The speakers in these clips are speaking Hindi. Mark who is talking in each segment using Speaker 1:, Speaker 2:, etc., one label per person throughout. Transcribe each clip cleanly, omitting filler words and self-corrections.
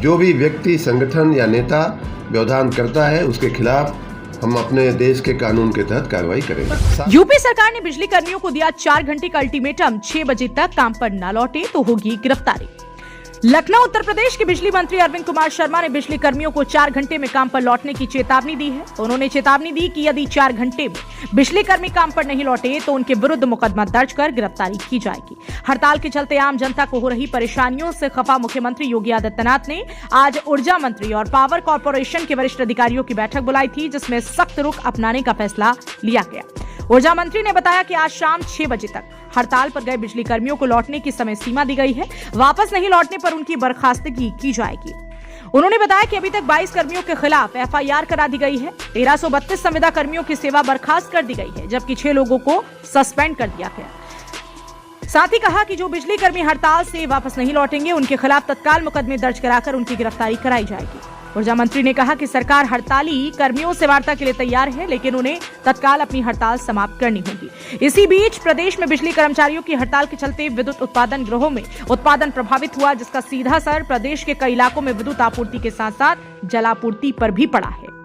Speaker 1: जो भी व्यक्ति, संगठन या नेता व्यवधान करता है उसके खिलाफ हम अपने देश के कानून के तहत कार्रवाई करेंगे।
Speaker 2: यूपी सरकार ने बिजली कर्मियों को दिया 4 घंटे का अल्टीमेटम, 6 बजे तक काम पर न लौटे तो होगी गिरफ्तारी। लखनऊ उत्तर प्रदेश के बिजली मंत्री अरविंद कुमार शर्मा ने बिजली कर्मियों को 4 घंटे में काम पर लौटने की चेतावनी दी है। उन्होंने चेतावनी दी कि यदि 4 घंटे में बिजली कर्मी काम पर नहीं लौटे तो उनके विरुद्ध मुकदमा दर्ज कर गिरफ्तारी की जाएगी। हड़ताल के चलते आम जनता को हो रही परेशानियों से खफा मुख्यमंत्री योगी आदित्यनाथ ने आज ऊर्जा मंत्री और पावर कॉर्पोरेशन के वरिष्ठ अधिकारियों की बैठक बुलाई थी, जिसमें सख्त रुख अपनाने का फैसला लिया गया। ऊर्जा मंत्री ने बताया कि आज शाम 6 बजे तक हड़ताल पर गए बिजली कर्मियों को लौटने की समय सीमा दी गई है। वापस नहीं लौटने पर उनकी बर्खास्तगी की जाएगी। उन्होंने बताया कि अभी तक 22 कर्मियों के खिलाफ एफआईआर करा दी गई है। 1332 संविदा कर्मियों की सेवा बर्खास्त कर दी गई है, जबकि 6 लोगों को सस्पेंड कर दिया गया। साथ ही कहा कि जो बिजली कर्मी हड़ताल से वापस नहीं लौटेंगे उनके खिलाफ तत्काल मुकदमे दर्ज कराकर उनकी गिरफ्तारी कराई जाएगी। ऊर्जा मंत्री ने कहा कि सरकार हड़ताली कर्मियों से वार्ता के लिए तैयार है, लेकिन उन्हें तत्काल अपनी हड़ताल समाप्त करनी होगी। इसी बीच प्रदेश में बिजली कर्मचारियों की हड़ताल के चलते विद्युत उत्पादन गृहों में उत्पादन प्रभावित हुआ, जिसका सीधा असर प्रदेश के कई इलाकों में विद्युत आपूर्ति के साथ साथ जलापूर्ति पर भी पड़ा है।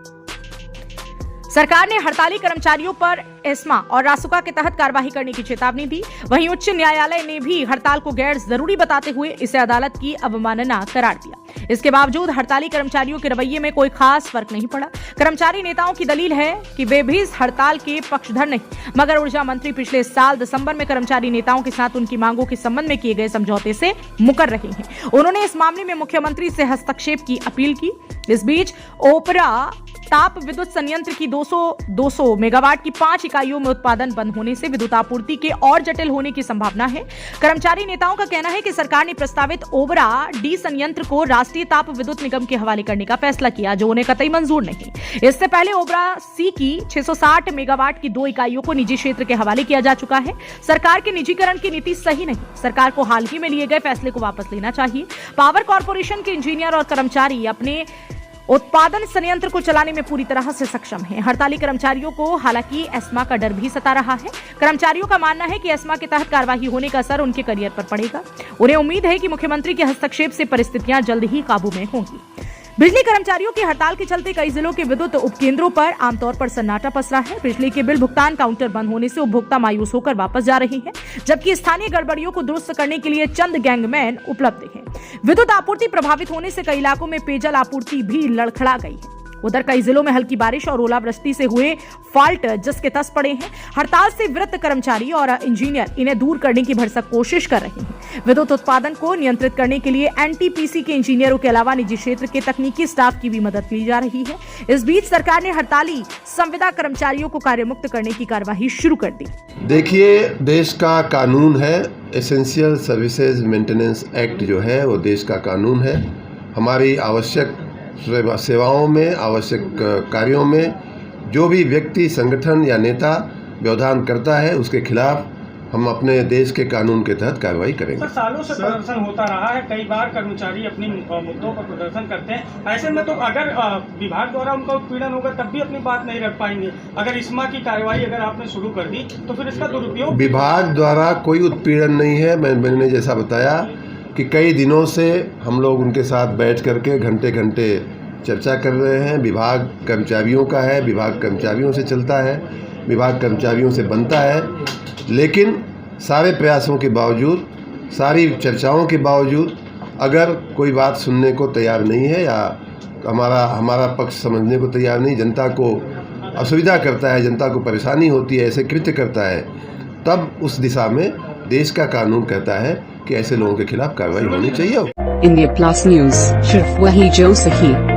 Speaker 2: सरकार ने हड़ताली कर्मचारियों पर एस्मा और रासुका के तहत कार्रवाई करने की चेतावनी दी। वहीं उच्च न्यायालय ने भी हड़ताल को गैर जरूरी बताते हुए इसे अदालत की अवमानना करार दिया। इसके बावजूद हड़ताली कर्मचारियों के रवैये में कोई खास फर्क नहीं पड़ा। कर्मचारी नेताओं की दलील है कि वे भी इस हड़ताल के पक्षधर नहीं, मगर ऊर्जा मंत्री पिछले साल दिसंबर में कर्मचारी नेताओं के साथ उनकी मांगों के संबंध में किए गए समझौते से मुकर रहे हैं। उन्होंने इस मामले में मुख्यमंत्री से हस्तक्षेप की अपील की। इस बीच ओपरा ताप विद्युत संयंत्र की 200 मेगावाट की 5 इकाइयों में उत्पादन बंद होने से विद्युत आपूर्ति के और जटिल होने की संभावना है। कर्मचारी नेताओं का कहना है कि सरकार ने प्रस्तावित ओबरा डी संयंत्र को राष्ट्रीय ताप विद्युत निगम के हवाले करने का फैसला किया, जो उन्हें कतई मंजूर नहीं। इससे पहले ओबरा सी की 660 मेगावाट की 2 इकाइयों को निजी क्षेत्र के हवाले किया जा चुका है। सरकार की निजीकरण की नीति सही नहीं। सरकार को हाल ही में लिए गए फैसले को वापस लेना चाहिए। पावर कॉर्पोरेशन के इंजीनियर और कर्मचारी अपने उत्पादन संयंत्र को चलाने में पूरी तरह से सक्षम हैं। हड़ताली कर्मचारियों को हालांकि एस्मा का डर भी सता रहा है। कर्मचारियों का मानना है कि एस्मा के तहत कार्यवाही होने का असर उनके करियर पर पड़ेगा। उन्हें उम्मीद है कि मुख्यमंत्री के हस्तक्षेप से परिस्थितियां जल्द ही काबू में होंगी। बिजली कर्मचारियों की हड़ताल के चलते कई जिलों के विद्युत उपकेंद्रों पर आमतौर पर सन्नाटा पसरा है। बिजली के बिल भुगतान काउंटर बंद होने से उपभोक्ता मायूस होकर वापस जा रहे हैं, जबकि स्थानीय गड़बड़ियों को दुरुस्त करने के लिए चंद गैंगमैन उपलब्ध हैं। विद्युत आपूर्ति प्रभावित होने से कई इलाकों में पेयजल आपूर्ति भी लड़खड़ा गई है। उधर कई जिलों में हल्की बारिश और ओलावृष्टि से हुए फॉल्ट जिसके तस पड़े हैं। हड़ताल से विरत कर्मचारी और इंजीनियर इन्हें दूर करने की भरसक कोशिश कर रहे हैं। विद्युत उत्पादन को नियंत्रित करने के लिए एनटीपीसी के इंजीनियरों के अलावा निजी क्षेत्र के तकनीकी स्टाफ की भी मदद ली जा रही है। इस बीच सरकार ने हड़ताली संविदा कर्मचारियों को कार्यमुक्त करने की कार्यवाही शुरू कर दी।
Speaker 1: देखिए, देश का कानून है, एसेंशियल सर्विसेज मेंटेनेंस एक्ट जो है वो देश का कानून है। हमारी आवश्यक सेवाओं में, आवश्यक कार्यों में जो भी व्यक्ति, संगठन या नेता व्यवधान करता है उसके खिलाफ हम अपने देश के कानून के तहत कार्रवाई करेंगे।
Speaker 3: सर, सालों से प्रदर्शन होता रहा है, कई बार कर्मचारी अपनी मुद्दों पर प्रदर्शन करते हैं। ऐसे में तो अगर विभाग द्वारा उनका उत्पीड़न होगा तब भी अपनी बात नहीं रख पाएंगे। अगर इस्मा की कार्रवाई अगर आपने शुरू कर दी तो फिर इसका दुरुपयोग।
Speaker 1: विभाग द्वारा कोई उत्पीड़न नहीं है। मैंने जैसा बताया कि कई दिनों से हम लोग उनके साथ बैठ करके घंटे घंटे चर्चा कर रहे हैं। विभाग कर्मचारियों का है, विभाग कर्मचारियों से चलता है, विभाग कर्मचारियों से बनता है। लेकिन सारे प्रयासों के बावजूद, सारी चर्चाओं के बावजूद अगर कोई बात सुनने को तैयार नहीं है या हमारा पक्ष समझने को तैयार नहीं, जनता को असुविधा करता है, जनता को परेशानी होती है, ऐसे कृत्य करता है, तब उस दिशा में देश का कानून कहता है कि ऐसे लोगों के खिलाफ कार्रवाई होनी चाहिए।
Speaker 4: इंडिया प्लस न्यूज, सिर्फ वही जो सही।